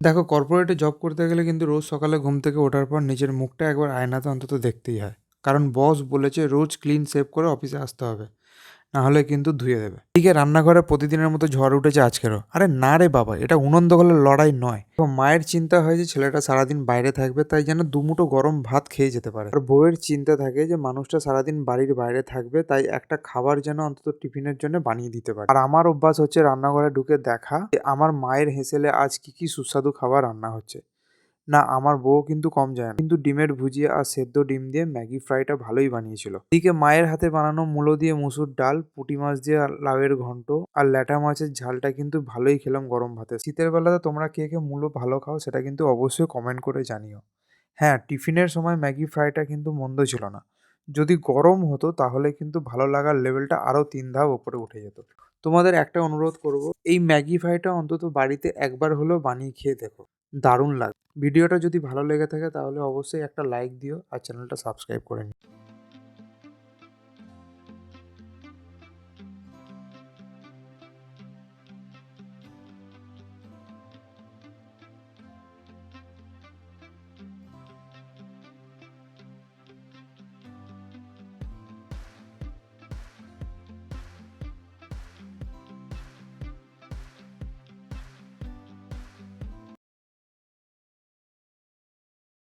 দেখো, কর্পোরেটে জব করতে গেলে কিন্তু রোজ সকালে ঘুম থেকে ওঠার পর নিজের মুখটা একবার আয়নাতে অন্তত দেখতেই হয়। কারণ বস বলেছে রোজ ক্লিন শেভ করে অফিসে আসতে হবে, না হলে কিন্তু ধুয়ে দেবে। এদিকে রান্নাঘরে প্রতিদিনের মতো ঝড় উঠেছে আজকেরও। আরে না রে বাবা, এটা উনন্দঘলের লড়াই নয়। তো মায়ের চিন্তা হয় যে ছেলেটা সারাদিন বাইরে থাকবে, তাই যেন দুমুঠো গরম ভাত খেয়ে যেতে পারে। আর বউয়ের চিন্তা থাকে যে মানুষটা সারাদিন বাড়ির বাইরে থাকবে, তাই একটা খাবার যেন অন্তত টিফিনের জন্য বানিয়ে দিতে পারে। আর আমার অভ্যাস হচ্ছে রান্নাঘরে ঢুকে দেখা যে আমার মায়ের হেসেলে আজ কি কি সুস্বাদু খাবার রান্না হচ্ছে। না, আমার বউ কিন্তু কম যায় না, কিন্তু ডিমের ভুজিয়া আর সেদ্ধ ডিম দিয়ে ম্যাগি ফ্রাইটা ভালোই বানিয়েছিল। এদিকে মায়ের হাতে বানানো মূলো দিয়ে মুসুর ডাল, পুঁটি মাছ দিয়ে লাউয়ের ঘন্ট আর ল্যাটা মাছের ঝালটা কিন্তু ভালোই খেলাম গরম ভাতে। শীতের বেলাতে তোমরা কে কে মূলো ভালো খাও সেটা কিন্তু অবশ্যই কমেন্ট করে জানিও। হ্যাঁ, টিফিনের সময় ম্যাগি ফ্রাইটা কিন্তু মন্দ ছিল না। যদি গরম হতো তাহলে কিন্তু ভালো লাগার লেভেলটা আরও ৩ ধাপ ওপরে উঠে যেত। তোমাদের একটা অনুরোধ করব, এই ম্যাগি ফ্রাইটা অন্তত বাড়িতে একবার হলেও বানিয়ে খেয়ে দেখো, দারুণ লাগে। ভিডিওটা যদি ভালো লেগে থাকে তাহলে অবশ্যই একটা লাইক দিও আর চ্যানেলটা সাবস্ক্রাইব করে নিও।